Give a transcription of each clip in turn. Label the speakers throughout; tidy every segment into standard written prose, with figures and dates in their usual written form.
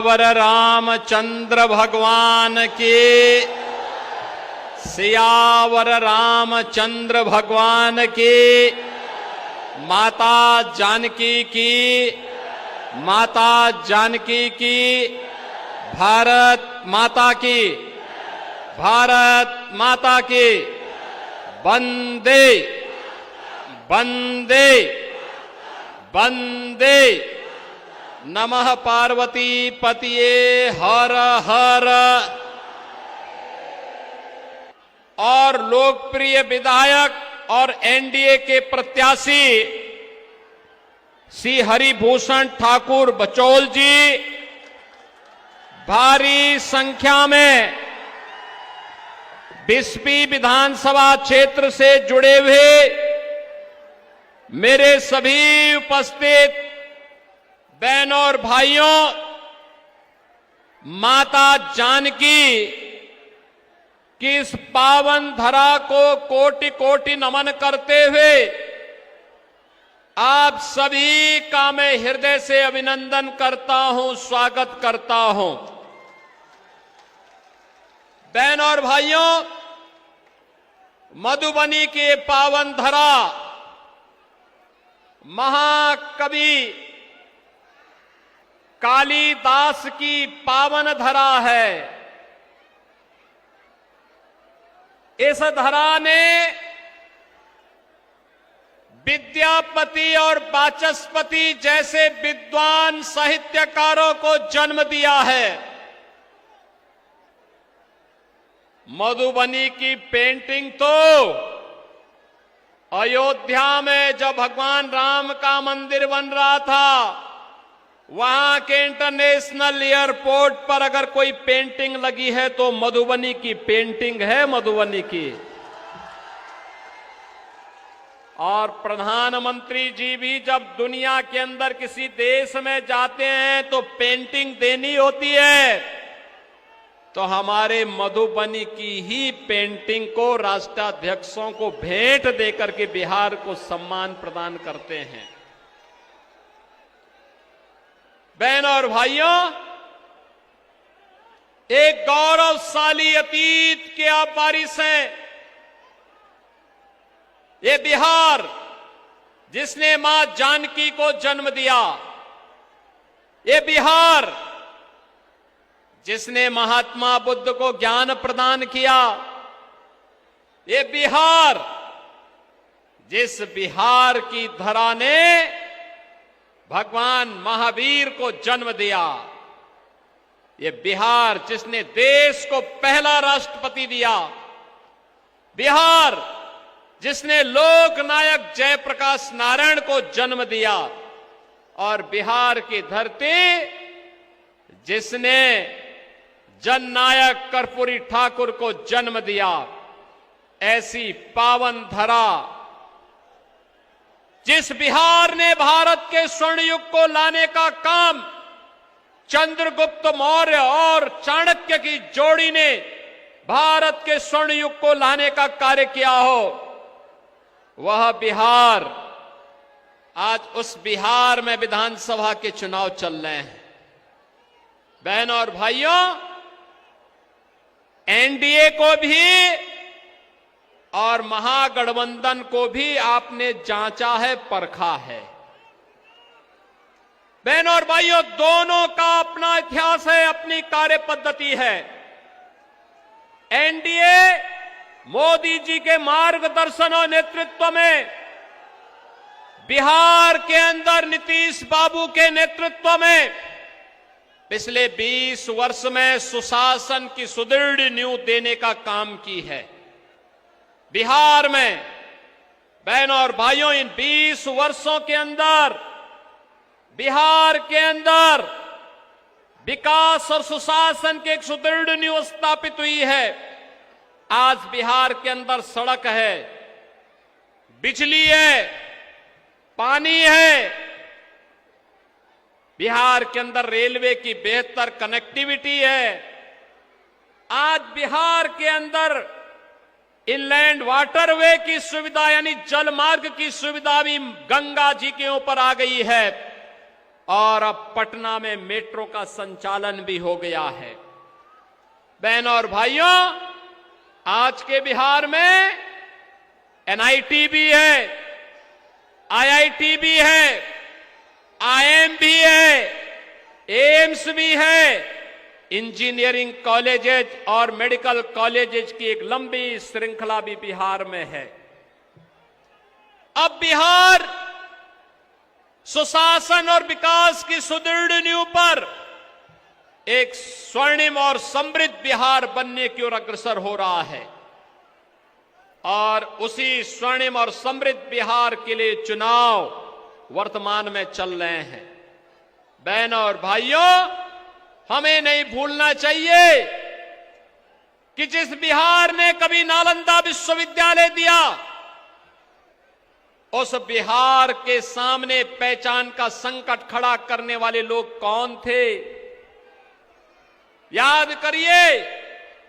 Speaker 1: वर रामचंद्र भगवान की, सियावर रामचंद्र भगवान की, माता जानकी की, माता जानकी की, भारत माता की, भारत माता की, वंदे वंदे वंदे। नमः पार्वती पतिये हर हर। और लोकप्रिय विधायक और एनडीए के प्रत्याशी श्री हरिभूषण ठाकुर बचौल जी भारी संख्या में बिस्पी विधानसभा क्षेत्र से जुड़े हुए मेरे सभी उपस्थित बहनों और भाइयों, माता जानकी की इस पावन धरा को कोटि कोटि नमन करते हुए आप सभी का मैं हृदय से अभिनंदन करता हूं, स्वागत करता हूं। बहनों और भाइयों, मधुबनी के पावन धरा महाकवि कालिदास की पावन धरा है। इस धरा ने विद्यापति और वाचस्पति जैसे विद्वान साहित्यकारों को जन्म दिया है। मधुबनी की पेंटिंग तो अयोध्या में जब भगवान राम का मंदिर बन रहा था, वहां के इंटरनेशनल एयरपोर्ट पर अगर कोई पेंटिंग लगी है तो मधुबनी की पेंटिंग है, मधुबनी की। और प्रधानमंत्री जी भी जब दुनिया के अंदर किसी देश में जाते हैं तो पेंटिंग देनी होती है, तो हमारे मधुबनी की ही पेंटिंग को राष्ट्राध्यक्षों को भेंट देकर के बिहार को सम्मान प्रदान करते हैं। बहनों और भाइयों, एक गौरवशाली अतीत के आप वारिस हैं। ये बिहार जिसने मां जानकी को जन्म दिया, ये बिहार जिसने महात्मा बुद्ध को ज्ञान प्रदान किया, ये बिहार जिस बिहार की धरा ने भगवान महावीर को जन्म दिया, ये बिहार जिसने देश को पहला राष्ट्रपति दिया, बिहार जिसने लोकनायक जयप्रकाश नारायण को जन्म दिया, और बिहार की धरती जिसने जननायक कर्पूरी ठाकुर को जन्म दिया। ऐसी पावन धरा जिस बिहार ने भारत के स्वर्ण युग को लाने का काम चंद्रगुप्त मौर्य और चाणक्य की जोड़ी ने भारत के स्वर्ण युग को लाने का कार्य किया हो, वह बिहार, आज उस बिहार में विधानसभा के चुनाव चल रहे हैं। बहनों और भाइयों, एनडीए को भी और महागठबंधन को भी आपने जांचा है, परखा है। बहनों और भाइयों, दोनों का अपना इतिहास है, अपनी कार्य पद्धति है। एनडीए मोदी जी के मार्गदर्शन और नेतृत्व में बिहार के अंदर नीतीश बाबू के नेतृत्व में पिछले 20 वर्ष में सुशासन की सुदृढ़ नींव देने का काम की है। बिहार में बहनों और भाइयों, इन 20 वर्षों के अंदर बिहार के अंदर विकास और सुशासन की एक सुदृढ़ नींव स्थापित हुई है। आज बिहार के अंदर सड़क है, बिजली है, पानी है, बिहार के अंदर रेलवे की बेहतर कनेक्टिविटी है। आज बिहार के अंदर इनलैंड वाटरवे की सुविधा यानी जल मार्ग की सुविधा भी गंगा जी के ऊपर आ गई है। और अब पटना में मेट्रो का संचालन भी हो गया है। बहनों और भाइयों, आज के बिहार में एनआईटी भी है, आईआईटी भी है, आईएम भी है, एम्स भी है, इंजीनियरिंग कॉलेजेस और मेडिकल कॉलेजेस की एक लंबी श्रृंखला भी बिहार में है। अब बिहार सुशासन और विकास की सुदृढ़ नींव पर एक स्वर्णिम और समृद्ध बिहार बनने की ओर अग्रसर हो रहा है और उसी स्वर्णिम और समृद्ध बिहार के लिए चुनाव वर्तमान में चल रहे हैं। बहनों और भाइयों, हमें नहीं भूलना चाहिए कि जिस बिहार ने कभी नालंदा विश्वविद्यालय दिया, उस बिहार के सामने पहचान का संकट खड़ा करने वाले लोग कौन थे? याद करिए,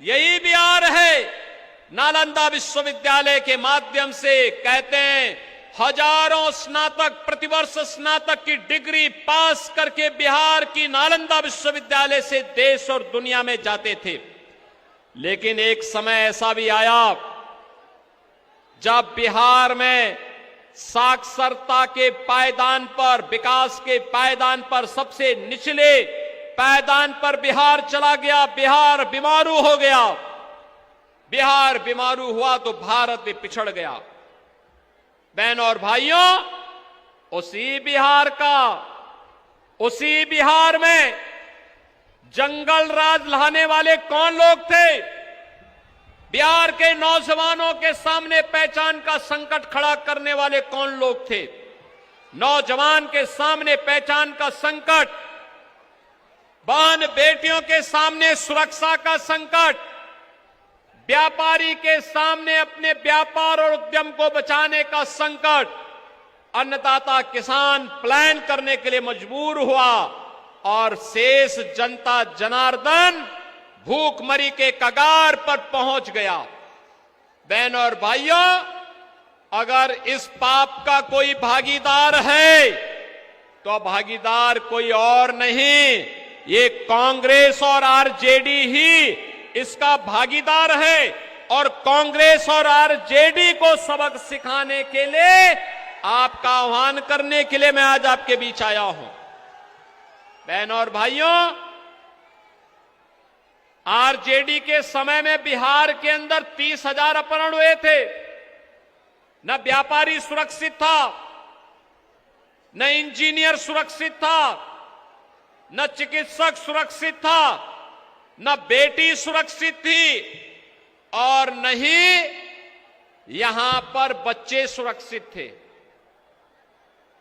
Speaker 1: यही बिहार है। नालंदा विश्वविद्यालय के माध्यम से कहते हैं हजारों स्नातक प्रतिवर्ष स्नातक की डिग्री पास करके बिहार की नालंदा विश्वविद्यालय से देश और दुनिया में जाते थे। लेकिन एक समय ऐसा भी आया जब बिहार में साक्षरता के पायदान पर, विकास के पायदान पर, सबसे निचले पायदान पर बिहार चला गया। बिहार बीमारू हो गया। बिहार बीमारू हुआ तो भारत भी पिछड़ गया। बहनों और भाइयों, उसी बिहार में जंगल राज लाने वाले कौन लोग थे? बिहार के नौजवानों के सामने पहचान का संकट खड़ा करने वाले कौन लोग थे? नौजवान के सामने पहचान का संकट, बहन बेटियों के सामने सुरक्षा का संकट, व्यापारी के सामने अपने व्यापार और उद्यम को बचाने का संकट, अन्नदाता किसान प्लान करने के लिए मजबूर हुआ और शेष जनता जनार्दन भूखमरी के कगार पर पहुंच गया। बहनों और भाइयों, अगर इस पाप का कोई भागीदार है तो भागीदार कोई और नहीं, ये कांग्रेस और आरजेडी ही इसका भागीदार है। और कांग्रेस और आरजेडी को सबक सिखाने के लिए, आपका आह्वान करने के लिए मैं आज आपके बीच आया हूं। बहनों और भाइयों, आरजेडी के समय में बिहार के अंदर 30,000 अपहरण हुए थे। न व्यापारी सुरक्षित था, न इंजीनियर सुरक्षित था, न चिकित्सक सुरक्षित था, न बेटी सुरक्षित थी और न ही यहां पर बच्चे सुरक्षित थे।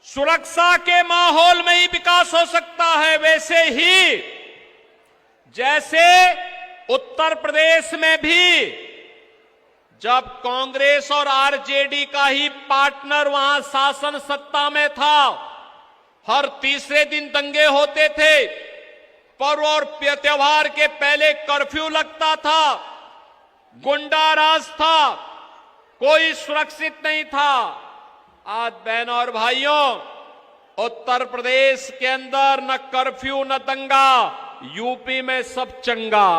Speaker 1: सुरक्षा के माहौल में ही विकास हो सकता है। वैसे ही जैसे उत्तर प्रदेश में भी जब कांग्रेस और आरजेडी का ही पार्टनर वहां शासन सत्ता में था, हर तीसरे दिन दंगे होते थे, पर्व और त्योहार के पहले कर्फ्यू लगता था, गुंडा राज था, कोई सुरक्षित नहीं था। आज बहनों और भाइयों, उत्तर प्रदेश के अंदर न कर्फ्यू न दंगा, यूपी में सब चंगा।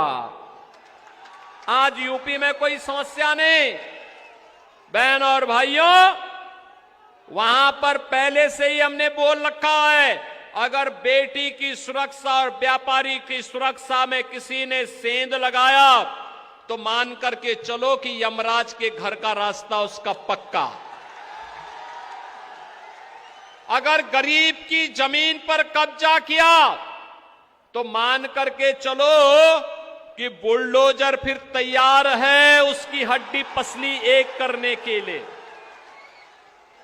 Speaker 1: आज यूपी में कोई समस्या नहीं। बहनों और भाइयों, वहां पर पहले से ही हमने बोल रखा है, अगर बेटी की सुरक्षा और व्यापारी की सुरक्षा में किसी ने सेंध लगाया तो मान करके चलो कि यमराज के घर का रास्ता उसका पक्का। अगर गरीब की जमीन पर कब्जा किया तो मान करके चलो कि बुलडोजर फिर तैयार है उसकी हड्डी पसली एक करने के लिए।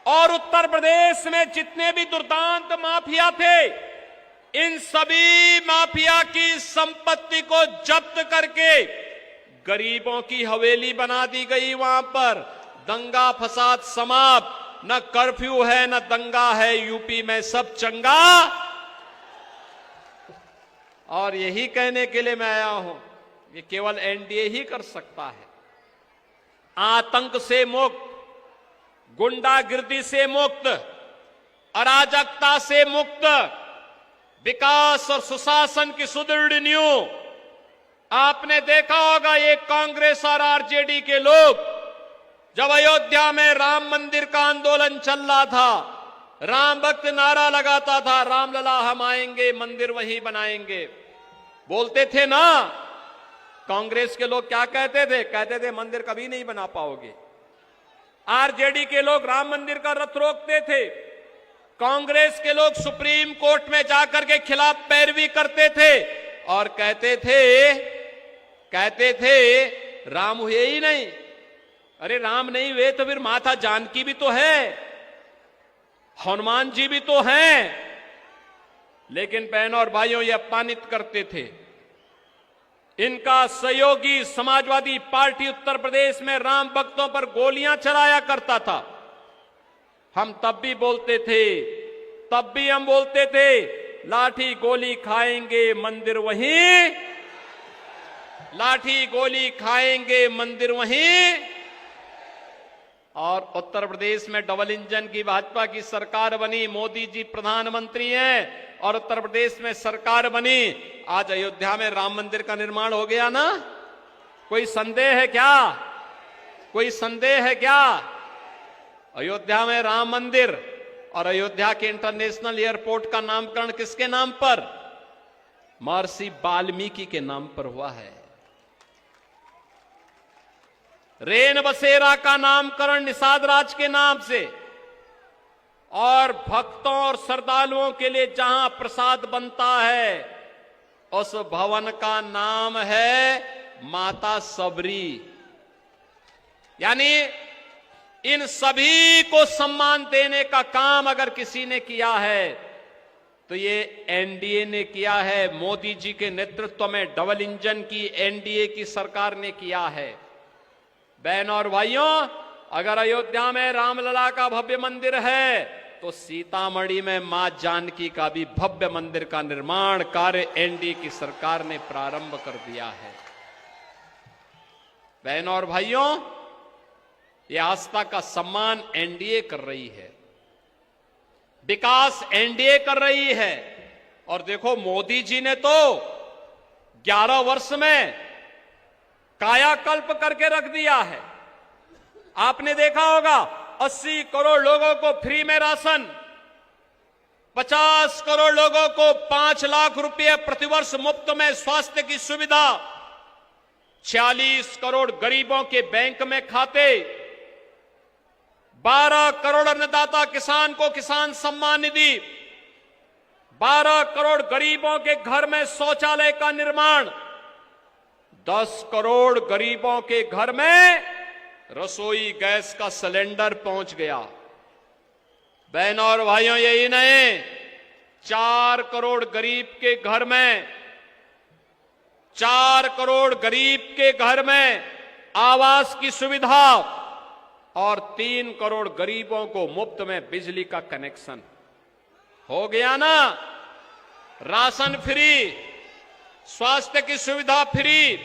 Speaker 1: और उत्तर प्रदेश में जितने भी दुर्दांत माफिया थे, इन सभी माफिया की संपत्ति को जब्त करके गरीबों की हवेली बना दी गई। वहां पर दंगा फसाद समाप्त, न कर्फ्यू है न दंगा है, यूपी में सब चंगा। और यही कहने के लिए मैं आया हूं, ये केवल एनडीए ही कर सकता है। आतंक से मुक्त, गुंडागिर्दी से मुक्त, अराजकता से मुक्त, विकास और सुशासन की सुदृढ़ नींव। आपने देखा होगा ये कांग्रेस और आरजेडी के लोग जब अयोध्या में राम मंदिर का आंदोलन चल रहा था, राम भक्त नारा लगाता था, रामलला हम आएंगे, मंदिर वहीं बनाएंगे, बोलते थे ना। कांग्रेस के लोग क्या कहते थे? कहते थे मंदिर कभी नहीं बना पाओगे। आरजेडी के लोग राम मंदिर का रथ रोकते थे। कांग्रेस के लोग सुप्रीम कोर्ट में जाकर के खिलाफ पैरवी करते थे और कहते थे राम हुए ही नहीं। अरे राम नहीं हुए तो फिर माता जानकी भी तो है, हनुमान जी भी तो हैं। लेकिन बहनों और भाइयों, ये अपमानित करते थे। इनका सहयोगी समाजवादी पार्टी उत्तर प्रदेश में राम भक्तों पर गोलियां चलाया करता था। हम तब भी बोलते थे, तब भी हम बोलते थे लाठी गोली खाएंगे मंदिर वहीं, लाठी गोली खाएंगे मंदिर वहीं। और उत्तर प्रदेश में डबल इंजन की भाजपा की सरकार बनी, मोदी जी प्रधानमंत्री हैं और उत्तर प्रदेश में सरकार बनी। आज अयोध्या में राम मंदिर का निर्माण हो गया ना। कोई संदेह है क्या? कोई संदेह है क्या? अयोध्या में राम मंदिर और अयोध्या के इंटरनेशनल एयरपोर्ट का नामकरण किसके नाम पर? महर्षि वाल्मीकि के नाम पर हुआ है। रेन बसेरा का नामकरण निषाद राज के नाम से, और भक्तों और श्रद्धालुओं के लिए जहां प्रसाद बनता है उस भवन का नाम है माता सबरी। यानी इन सभी को सम्मान देने का काम अगर किसी ने किया है तो ये एनडीए ने किया है। मोदी जी के नेतृत्व में डबल इंजन की एनडीए की सरकार ने किया है। बहनों और भाइयों, अगर अयोध्या में रामलला का भव्य मंदिर है तो सीतामढ़ी में मां जानकी का भी भव्य मंदिर का निर्माण कार्य एनडीए की सरकार ने प्रारंभ कर दिया है। बहनों और भाइयों, यह आस्था का सम्मान एनडीए कर रही है, विकास एनडीए कर रही है। और देखो मोदी जी ने तो 11 वर्ष में कायाकल्प करके रख दिया है। आपने देखा होगा 80 करोड़ लोगों को फ्री में राशन, 50 करोड़ लोगों को 5 लाख रुपए प्रतिवर्ष मुफ्त में स्वास्थ्य की सुविधा, 46 करोड़ गरीबों के बैंक में खाते, 12 करोड़ अन्नदाता किसान को किसान सम्मान निधि, 12 करोड़ गरीबों के घर में शौचालय का निर्माण, 10 करोड़ गरीबों के घर में रसोई गैस का सिलेंडर पहुंच गया। बहनों और भाइयों, यही नहीं, 4 करोड़ गरीब के घर में, 4 करोड़ गरीब के घर में आवास की सुविधा और 3 करोड़ गरीबों को मुफ्त में बिजली का कनेक्शन हो गया ना। राशन फ्री, स्वास्थ्य की सुविधा फ्री,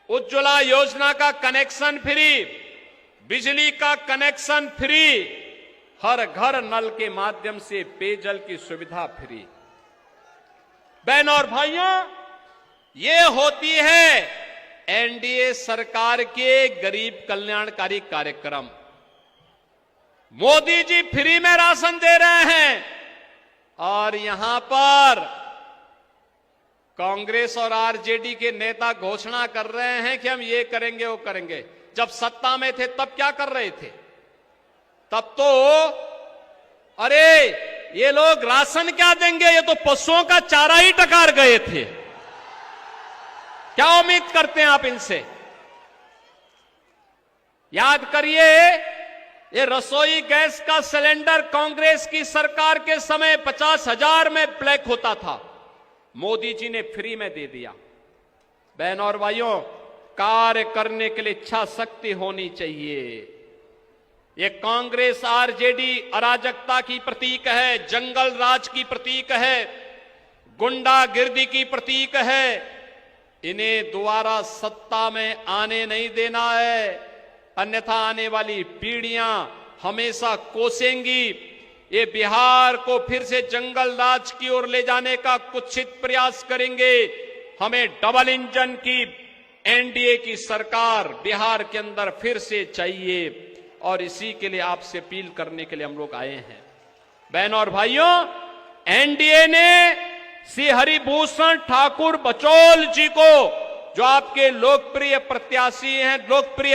Speaker 1: उज्ज्वला योजना का कनेक्शन फ्री, बिजली का कनेक्शन फ्री, हर घर नल के माध्यम से पेयजल की सुविधा फ्री। बहनों और भाइयों, ये होती है एनडीए सरकार के गरीब कल्याणकारी कार्यक्रम। मोदी जी फ्री में राशन दे रहे हैं और यहां पर कांग्रेस और आरजेडी के नेता घोषणा कर रहे हैं कि हम ये करेंगे वो करेंगे। जब सत्ता में थे तब क्या कर रहे थे? तब तो अरे ये लोग राशन क्या देंगे, ये तो पशुओं का चारा ही टकार गए थे। क्या उम्मीद करते हैं आप इनसे? याद करिए, ये रसोई गैस का सिलेंडर कांग्रेस की सरकार के समय 50,000 में ब्लैक होता था, मोदी जी ने फ्री में दे दिया। बहनों और भाइयों, कार्य करने के लिए इच्छा शक्ति होनी चाहिए। ये कांग्रेस आरजेडी अराजकता की प्रतीक है, जंगल राज की प्रतीक है, गुंडागिर्दी की प्रतीक है। इन्हें दोबारा सत्ता में आने नहीं देना है, अन्यथा आने वाली पीढ़ियां हमेशा कोसेंगी। ये बिहार को फिर से जंगल राज की ओर ले जाने का कुत्सित प्रयास करेंगे। हमें डबल इंजन की एनडीए की सरकार बिहार के अंदर फिर से चाहिए और इसी के लिए आपसे अपील करने के लिए हम लोग आए हैं। बहनों और भाइयों, एनडीए ने श्री हरिभूषण ठाकुर बचौल जी को, जो आपके लोकप्रिय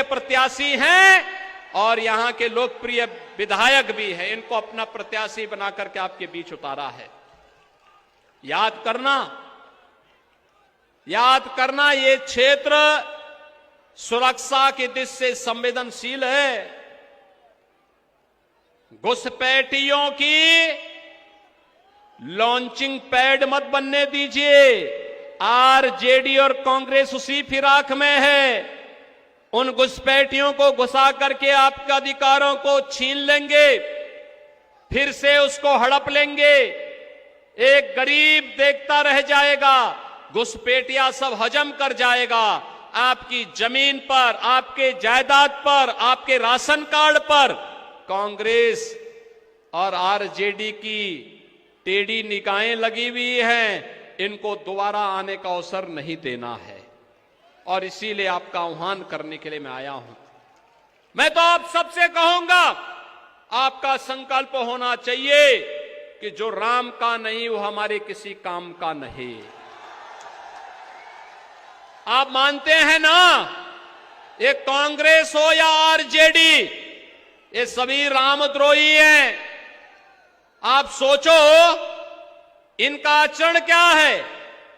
Speaker 1: प्रत्याशी हैं और यहां के लोकप्रिय विधायक भी हैं, इनको अपना प्रत्याशी बना करके आपके बीच उतारा है। याद करना ये क्षेत्र सुरक्षा की दृष्टि से संवेदनशील है। घुसपैठियों की लॉन्चिंग पैड मत बनने दीजिए। आरजेडी और कांग्रेस उसी फिराक में है। उन घुसपैठियों को घुसा करके आपके अधिकारों को छीन लेंगे, फिर से उसको हड़प लेंगे। एक गरीब देखता रह जाएगा, घुसपैठिया सब हजम कर जाएगा। आपकी जमीन पर, आपके जायदाद पर, आपके राशन कार्ड पर कांग्रेस और आरजेडी की टेढ़ी निगाहें लगी हुई हैं। इनको दोबारा आने का अवसर नहीं देना है और इसीलिए आपका आह्वान करने के लिए मैं आया हूं। मैं तो आप सबसे कहूंगा, आपका संकल्प होना चाहिए कि जो राम का नहीं वो हमारे किसी काम का नहीं। आप मानते हैं ना, ये कांग्रेस हो या आरजेडी, ये सभी रामद्रोही हैं। आप सोचो इनका आचरण क्या है।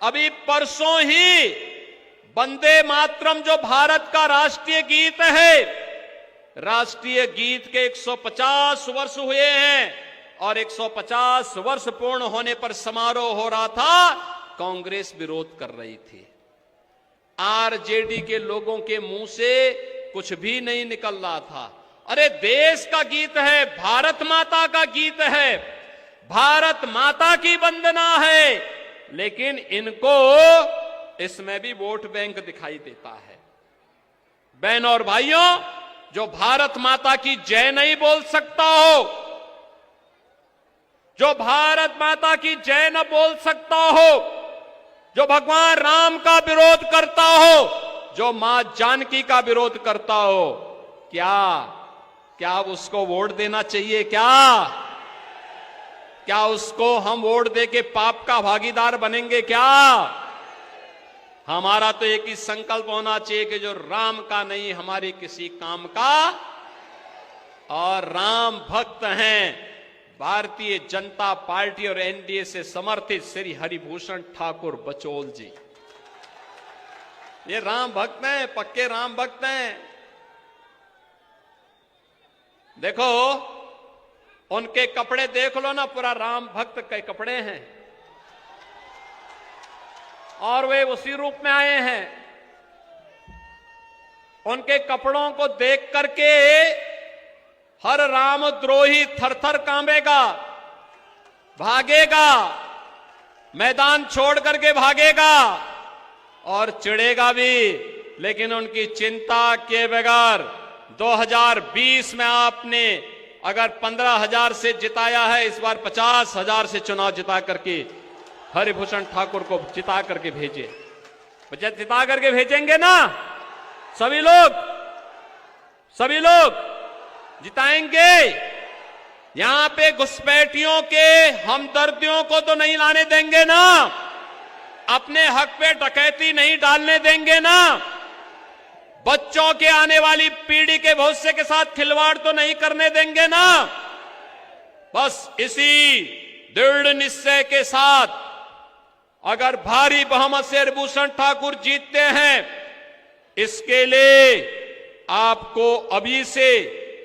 Speaker 1: अभी परसों ही वंदे मातरम जो भारत का राष्ट्रीय गीत है, राष्ट्रीय गीत के 150 वर्ष हुए हैं और 150 वर्ष पूर्ण होने पर समारोह हो रहा था, कांग्रेस विरोध कर रही थी। आरजेडी के लोगों के मुंह से कुछ भी नहीं निकल रहा था। अरे देश का गीत है, भारत माता का गीत है, भारत माता की वंदना है, लेकिन इनको इसमें भी वोट बैंक दिखाई देता है। बहनों और भाइयों, जो भारत माता की जय नहीं बोल सकता हो, जो भारत माता की जय न बोल सकता हो, जो भगवान राम का विरोध करता हो, जो मां जानकी का विरोध करता हो, क्या उसको वोट देना चाहिए? क्या उसको हम वोट देके पाप का भागीदार बनेंगे क्या? हमारा तो एक ही संकल्प होना चाहिए कि जो राम का नहीं हमारे किसी काम का, और राम भक्त हैं भारतीय जनता पार्टी और एनडीए से समर्थित श्री हरिभूषण ठाकुर बचौल जी। ये राम भक्त हैं, पक्के राम भक्त हैं। देखो उनके कपड़े देख लो ना, पूरा राम भक्त के कपड़े हैं और वे उसी रूप में आए हैं। उनके कपड़ों को देख करके हर रामद्रोही थरथर कांपेगा, भागेगा, मैदान छोड़ करके भागेगा और चिढ़ेगा भी। लेकिन उनकी चिंता किए बगैर 2020 में आपने अगर 15,000 से जिताया है, इस बार 50,000 से चुनाव जिता करके हरिभूषण ठाकुर को जिता करके भेजे। जिता करके भेजेंगे ना सभी लोग जिताएंगे। यहां पे घुसपैठियों के हमदर्दियों को तो नहीं लाने देंगे ना, अपने हक पे डकैती नहीं डालने देंगे ना, बच्चों के आने वाली पीढ़ी के भविष्य के साथ खिलवाड़ तो नहीं करने देंगे ना। बस इसी दृढ़ निश्चय के साथ अगर भारी बहुमत से हरिभूषण ठाकुर जीतते हैं, इसके लिए आपको अभी से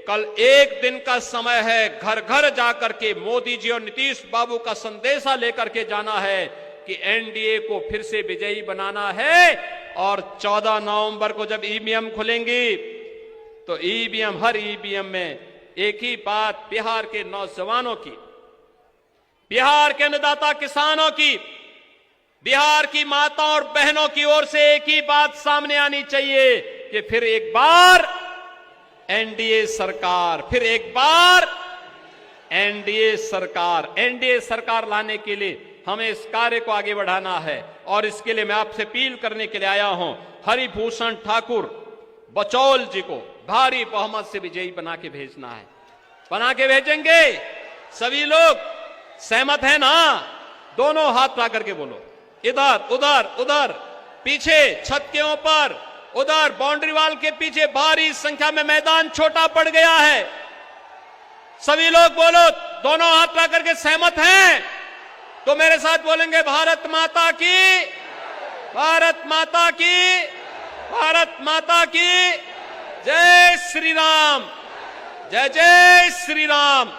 Speaker 1: कल एक दिन का समय है, घर घर जाकर के मोदी जी और नीतीश बाबू का संदेशा लेकर के जाना है कि एनडीए को फिर से विजयी बनाना है। और 14 नवंबर को जब ईवीएम खुलेंगी तो हर ईवीएम में एक ही बात बिहार के नौजवानों की, बिहार के अन्नदाता किसानों की, बिहार की माताओं और बहनों की ओर से एक ही बात सामने आनी चाहिए कि फिर एक बार एनडीए सरकार, फिर एक बार एनडीए सरकार लाने के लिए हमें इस कार्य को आगे बढ़ाना है। और इसके लिए मैं आपसे अपील करने के लिए आया हूं, हरिभूषण ठाकुर बचौल जी को भारी बहुमत से विजयी बना के भेजना है। बना के भेजेंगे। सभी लोग सहमत है ना? दोनों हाथ ला करके बोलो। इधर उधर उधर, पीछे छत के ऊपर, उधर बाउंड्री वॉल के पीछे भारी संख्या में मैदान छोटा पड़ गया है। सभी लोग बोलो, दोनों हाथ ला करके सहमत हैं तो मेरे साथ बोलेंगे, भारत माता की, भारत माता की, भारत माता की जय श्री राम, जय जय श्री राम।